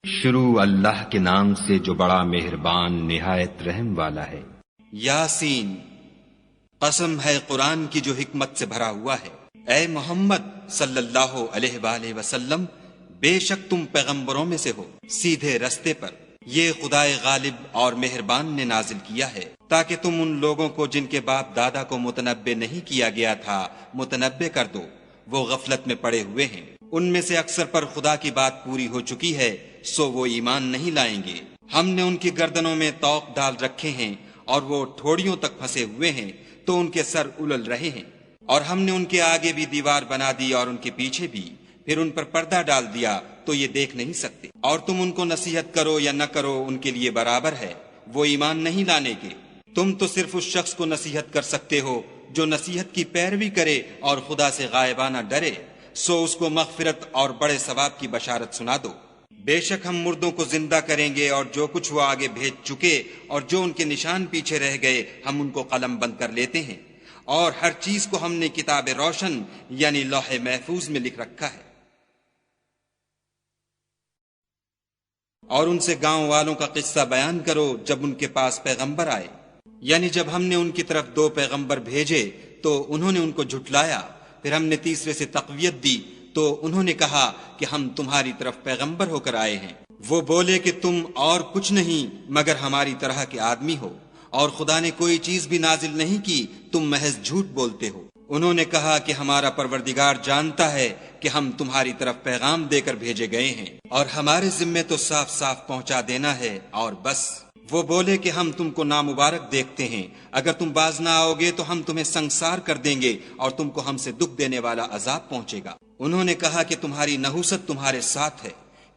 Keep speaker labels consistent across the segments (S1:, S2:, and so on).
S1: شروع اللہ کے نام سے جو بڑا مہربان نہایت رحم والا ہے۔
S2: یاسین، قسم ہے قرآن کی جو حکمت سے بھرا ہوا ہے۔ اے محمد صلی اللہ علیہ وآلہ وسلم، بے شک تم پیغمبروں میں سے ہو، سیدھے رستے پر۔ یہ خدائے غالب اور مہربان نے نازل کیا ہے تاکہ تم ان لوگوں کو جن کے باپ دادا کو متنبع نہیں کیا گیا تھا متنبع کر دو، وہ غفلت میں پڑے ہوئے ہیں۔ ان میں سے اکثر پر خدا کی بات پوری ہو چکی ہے، سو وہ ایمان نہیں لائیں گے۔ ہم نے ان کی گردنوں میں طوق ڈال رکھے ہیں اور وہ ٹھوڑیوں تک پھنسے ہوئے ہیں تو ان کے سر الل رہے ہیں، اور ہم نے ان کے آگے بھی دیوار بنا دی اور ان کے پیچھے بھی، پھر ان پر پردہ ڈال دیا تو یہ دیکھ نہیں سکتے۔ اور تم ان کو نصیحت کرو یا نہ کرو ان کے لیے برابر ہے، وہ ایمان نہیں لانے کے۔ تم تو صرف اس شخص کو نصیحت کر سکتے ہو جو نصیحت کی پیروی کرے اور خدا سے غائبانہ ڈرے، سو اس کو مغفرت اور بڑے ثواب کی بشارت سنا دو۔ بے شک ہم مردوں کو زندہ کریں گے، اور جو کچھ وہ آگے بھیج چکے اور جو ان کے نشان پیچھے رہ گئے ہم ان کو قلم بند کر لیتے ہیں، اور ہر چیز کو ہم نے کتاب روشن یعنی لوح محفوظ میں لکھ رکھا ہے۔ اور ان سے گاؤں والوں کا قصہ بیان کرو جب ان کے پاس پیغمبر آئے، یعنی جب ہم نے ان کی طرف 2 پیغمبر بھیجے تو انہوں نے ان کو جھٹلایا، پھر ہم نے تیسرے سے تقویت دی تو انہوں نے کہا کہ ہم تمہاری طرف پیغمبر ہو کر آئے ہیں۔ وہ بولے کہ تم اور کچھ نہیں مگر ہماری طرح کے آدمی ہو، اور خدا نے کوئی چیز بھی نازل نہیں کی، تم محض جھوٹ بولتے ہو۔ انہوں نے کہا کہ ہمارا پروردگار جانتا ہے کہ ہم تمہاری طرف پیغام دے کر بھیجے گئے ہیں، اور ہمارے ذمے تو صاف صاف پہنچا دینا ہے اور بس۔ وہ بولے کہ ہم تم کو نامبارک دیکھتے ہیں، اگر تم باز نہ آؤ گے تو ہم تمہیں سنگسار کر دیں گے اور تم کو ہم سے دکھ دینے والا عذاب پہنچے گا۔ انہوں نے کہا کہ تمہاری نحوست تمہارے ساتھ ہے،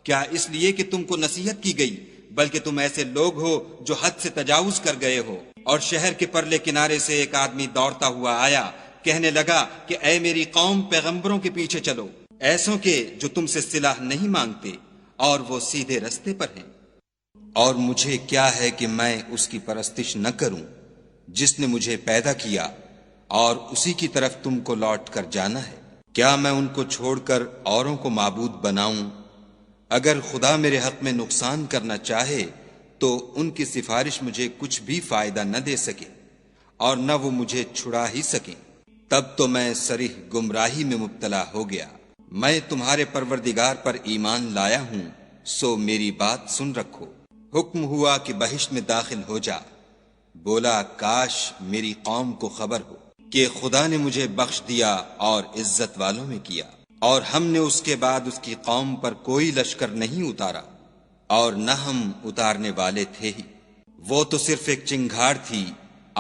S2: کیا اس لیے کہ تم کو نصیحت کی گئی؟ بلکہ تم ایسے لوگ ہو جو حد سے تجاوز کر گئے ہو۔ اور شہر کے پرلے کنارے سے ایک آدمی دوڑتا ہوا آیا، کہنے لگا کہ اے میری قوم، پیغمبروں کے پیچھے چلو، ایسوں کے جو تم سے صلاح نہیں مانگتے اور وہ سیدھے رستے پر ہیں۔ اور مجھے کیا ہے کہ میں اس کی پرستش نہ کروں جس نے مجھے پیدا کیا، اور اسی کی طرف تم کو لوٹ کر جانا ہے۔ کیا میں ان کو چھوڑ کر اوروں کو معبود بناؤں؟ اگر خدا میرے حق میں نقصان کرنا چاہے تو ان کی سفارش مجھے کچھ بھی فائدہ نہ دے سکے، اور نہ وہ مجھے چھڑا ہی سکیں۔ تب تو میں صریح گمراہی میں مبتلا ہو گیا۔ میں تمہارے پروردگار پر ایمان لایا ہوں، سو میری بات سن رکھو۔ حکم ہوا کہ بہشت میں داخل ہو جا۔ بولا کاش میری قوم کو خبر ہو کہ خدا نے مجھے بخش دیا اور عزت والوں میں کیا، اور ہم نے اس کے بعد اس کی قوم پر کوئی لشکر نہیں اتارا، اور نہ ہم اتارنے والے تھے ہی۔ وہ تو صرف ایک چنگھاڑ تھی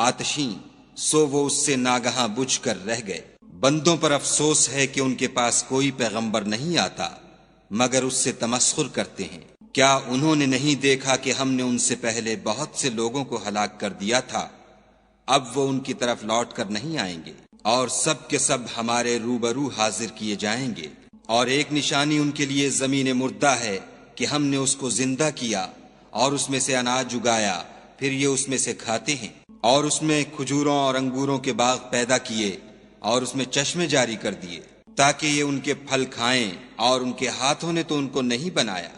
S2: آتشیں، سو وہ اس سے ناگہاں بجھ کر رہ گئے۔ بندوں پر افسوس ہے کہ ان کے پاس کوئی پیغمبر نہیں آتا مگر اس سے تمسخر کرتے ہیں۔ کیا انہوں نے نہیں دیکھا کہ ہم نے ان سے پہلے بہت سے لوگوں کو ہلاک کر دیا تھا؟ اب وہ ان کی طرف لوٹ کر نہیں آئیں گے، اور سب کے سب ہمارے روبرو حاضر کیے جائیں گے۔ اور ایک نشانی ان کے لیے زمین مردہ ہے کہ ہم نے اس کو زندہ کیا اور اس میں سے اناج اگایا، پھر یہ اس میں سے کھاتے ہیں، اور اس میں کھجوروں اور انگوروں کے باغ پیدا کیے اور اس میں چشمے جاری کر دیے تاکہ یہ ان کے پھل کھائیں، اور ان کے ہاتھوں نے تو ان کو نہیں بنایا،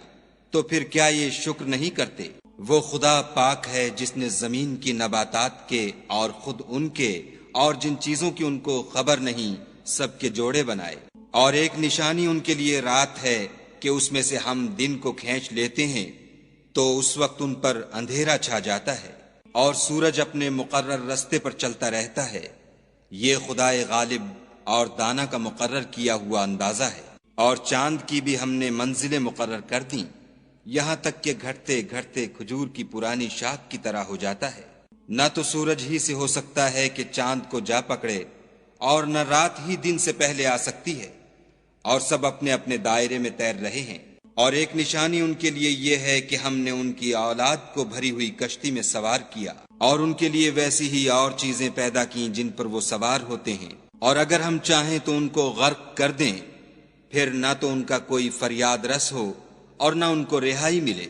S2: تو پھر کیا یہ شکر نہیں کرتے؟ وہ خدا پاک ہے جس نے زمین کی نباتات کے اور خود ان کے اور جن چیزوں کی ان کو خبر نہیں سب کے جوڑے بنائے۔ اور ایک نشانی ان کے لیے رات ہے کہ اس میں سے ہم دن کو کھینچ لیتے ہیں تو اس وقت ان پر اندھیرا چھا جاتا ہے، اور سورج اپنے مقرر رستے پر چلتا رہتا ہے۔ یہ خدائے غالب اور دانا کا مقرر کیا ہوا اندازہ ہے۔ اور چاند کی بھی ہم نے منزلیں مقرر کر دیں، یہاں تک کہ گھٹتے گھٹتے کھجور کی پرانی شاخ کی طرح ہو جاتا ہے۔ نہ تو سورج ہی سے ہو سکتا ہے کہ چاند کو جا پکڑے، اور نہ رات ہی دن سے پہلے آ سکتی ہے، اور سب اپنے اپنے دائرے میں تیر رہے ہیں۔ اور ایک نشانی ان کے لیے یہ ہے کہ ہم نے ان کی اولاد کو بھری ہوئی کشتی میں سوار کیا، اور ان کے لیے ویسی ہی اور چیزیں پیدا کیں جن پر وہ سوار ہوتے ہیں، اور اگر ہم چاہیں تو ان کو غرق کر دیں، پھر نہ تو ان کا کوئی فریاد رس ہو اور نہ ان کو رہائی ملے،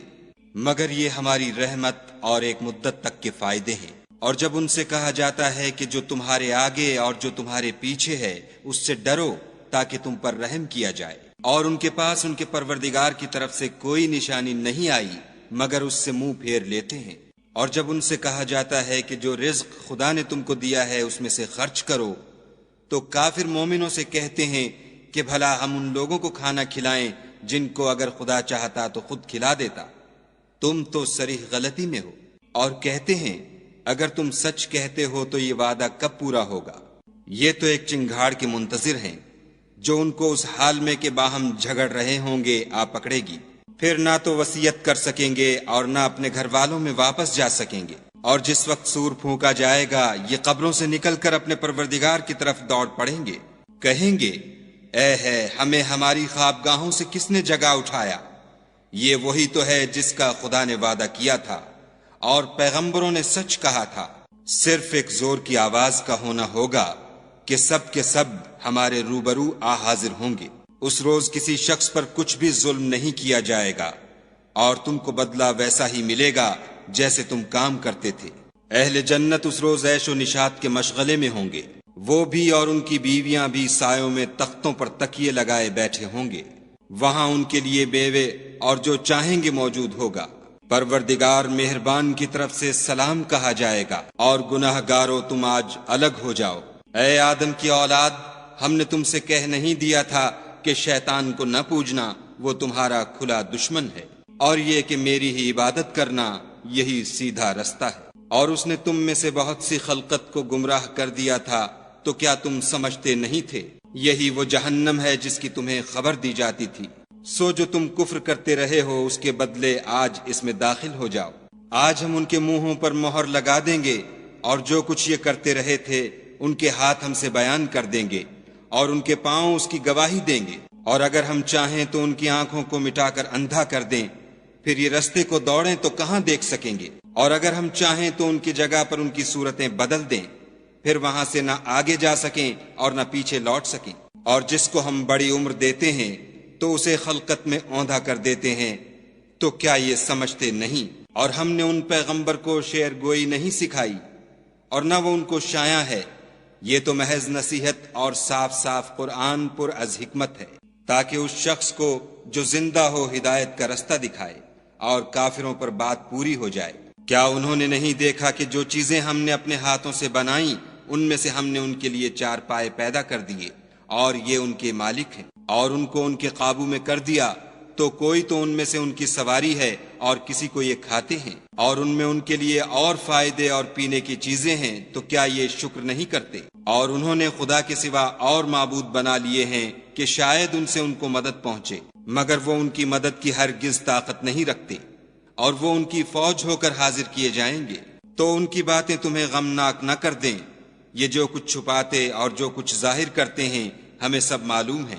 S2: مگر یہ ہماری رحمت اور ایک مدت تک کے فائدے ہیں۔ اور جب ان سے کہا جاتا ہے کہ جو تمہارے آگے اور جو تمہارے پیچھے ہے اس سے ڈرو تاکہ تم پر رحم کیا جائے، اور ان کے پاس ان کے پروردگار کی طرف سے کوئی نشانی نہیں آئی مگر اس سے منہ پھیر لیتے ہیں۔ اور جب ان سے کہا جاتا ہے کہ جو رزق خدا نے تم کو دیا ہے اس میں سے خرچ کرو، تو کافر مومنوں سے کہتے ہیں کہ بھلا ہم ان لوگوں کو کھانا کھلائیں جن کو اگر خدا چاہتا تو خود کھلا دیتا، تم تو صریح غلطی میں ہو۔ اور کہتے ہیں اگر تم سچ کہتے ہو تو یہ وعدہ کب پورا ہوگا؟ یہ تو ایک چنگھاڑ کے منتظر ہیں جو ان کو اس حال میں کہ باہم جھگڑ رہے ہوں گے آ پکڑے گی، پھر نہ تو وصیت کر سکیں گے اور نہ اپنے گھر والوں میں واپس جا سکیں گے۔ اور جس وقت سور پھونکا جائے گا یہ قبروں سے نکل کر اپنے پروردگار کی طرف دوڑ پڑیں گے، کہیں گے اے ہے ہمیں ہماری خوابگاہوں سے کس نے جگا اٹھایا؟ یہ وہی تو ہے جس کا خدا نے وعدہ کیا تھا اور پیغمبروں نے سچ کہا تھا۔ صرف ایک زور کی آواز کا ہونا ہوگا کہ سب کے سب ہمارے روبرو آ حاضر ہوں گے۔ اس روز کسی شخص پر کچھ بھی ظلم نہیں کیا جائے گا اور تم کو بدلہ ویسا ہی ملے گا جیسے تم کام کرتے تھے۔ اہل جنت اس روز عیش و نشاط کے مشغلے میں ہوں گے، وہ بھی اور ان کی بیویاں بھی سایوں میں تختوں پر تکیے لگائے بیٹھے ہوں گے، وہاں ان کے لیے بیوے اور جو چاہیں گے موجود ہوگا۔ پروردگار مہربان کی طرف سے سلام کہا جائے گا اور گناہ گارو تم آج الگ ہو جاؤ۔ اے آدم کی اولاد، ہم نے تم سے کہہ نہیں دیا تھا کہ شیطان کو نہ پوجنا، وہ تمہارا کھلا دشمن ہے، اور یہ کہ میری ہی عبادت کرنا یہی سیدھا رستہ ہے۔ اور اس نے تم میں سے بہت سی خلقت کو گمراہ کر دیا تھا، تو کیا تم سمجھتے نہیں تھے؟ یہی وہ جہنم ہے جس کی تمہیں خبر دی جاتی تھی۔ سو جو تم کفر کرتے رہے ہو اس کے بدلے آج اس میں داخل ہو جاؤ۔ آج ہم ان کے منہوں پر مہر لگا دیں گے اور جو کچھ یہ کرتے رہے تھے ان کے ہاتھ ہم سے بیان کر دیں گے اور ان کے پاؤں اس کی گواہی دیں گے۔ اور اگر ہم چاہیں تو ان کی آنکھوں کو مٹا کر اندھا کر دیں، پھر یہ رستے کو دوڑیں تو کہاں دیکھ سکیں گے؟ اور اگر ہم چاہیں تو ان کی جگہ پر ان کی صورتیں بدل دیں، پھر وہاں سے نہ آگے جا سکیں اور نہ پیچھے لوٹ سکیں۔ اور جس کو ہم بڑی عمر دیتے ہیں تو اسے خلقت میں اوندھا کر دیتے ہیں، تو کیا یہ سمجھتے نہیں؟ اور ہم نے ان پیغمبر کو شعر گوئی نہیں سکھائی اور نہ وہ ان کو شایع ہے، یہ تو محض نصیحت اور صاف صاف قرآن پر از حکمت ہے، تاکہ اس شخص کو جو زندہ ہو ہدایت کا رستہ دکھائے اور کافروں پر بات پوری ہو جائے۔ کیا انہوں نے نہیں دیکھا کہ جو چیزیں ہم نے اپنے ہاتھوں سے بنائیں ان میں سے ہم نے ان کے لیے چار پائے پیدا کر دیے اور یہ ان کے مالک ہیں، اور ان کو ان کے قابو میں کر دیا تو کوئی تو ان میں سے ان کی سواری ہے اور کسی کو یہ کھاتے ہیں، اور ان میں ان کے لیے اور فائدے اور پینے کی چیزیں ہیں، تو کیا یہ شکر نہیں کرتے؟ اور انہوں نے خدا کے سوا اور معبود بنا لیے ہیں کہ شاید ان سے ان کو مدد پہنچے، مگر وہ ان کی مدد کی ہرگز طاقت نہیں رکھتے، اور وہ ان کی فوج ہو کر حاضر کیے جائیں گے۔ تو ان کی باتیں تمہیں غمناک نہ کر دیں، یہ جو کچھ چھپاتے اور جو کچھ ظاہر کرتے ہیں ہمیں سب معلوم ہے۔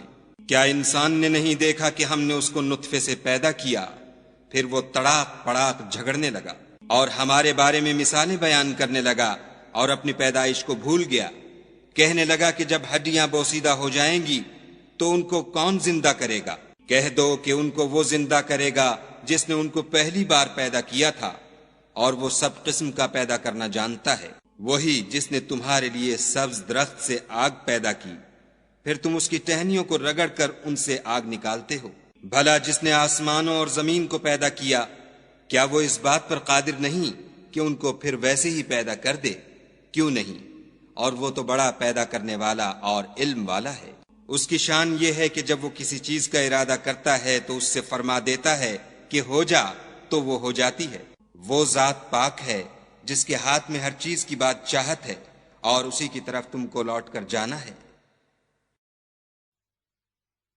S2: کیا انسان نے نہیں دیکھا کہ ہم نے اس کو نطفے سے پیدا کیا، پھر وہ تڑاک پڑاک جھگڑنے لگا اور ہمارے بارے میں مثالیں بیان کرنے لگا اور اپنی پیدائش کو بھول گیا، کہنے لگا کہ جب ہڈیاں بوسیدہ ہو جائیں گی تو ان کو کون زندہ کرے گا؟ کہہ دو کہ ان کو وہ زندہ کرے گا جس نے ان کو پہلی بار پیدا کیا تھا، اور وہ سب قسم کا پیدا کرنا جانتا ہے، وہی جس نے تمہارے لیے سبز درخت سے آگ پیدا کی، پھر تم اس کی ٹہنیوں کو رگڑ کر ان سے آگ نکالتے ہو۔ بھلا جس نے آسمانوں اور زمین کو پیدا کیا، کیا وہ اس بات پر قادر نہیں کہ ان کو پھر ویسے ہی پیدا کر دے؟ کیوں نہیں؟ اور وہ تو بڑا پیدا کرنے والا اور علم والا ہے۔ اس کی شان یہ ہے کہ جب وہ کسی چیز کا ارادہ کرتا ہے تو اس سے فرما دیتا ہے کہ ہو جا، تو وہ ہو جاتی ہے۔ وہ ذات پاک ہے جس کے ہاتھ میں ہر چیز کی بات چاہت ہے، اور اسی کی طرف تم کو لوٹ کر جانا ہے۔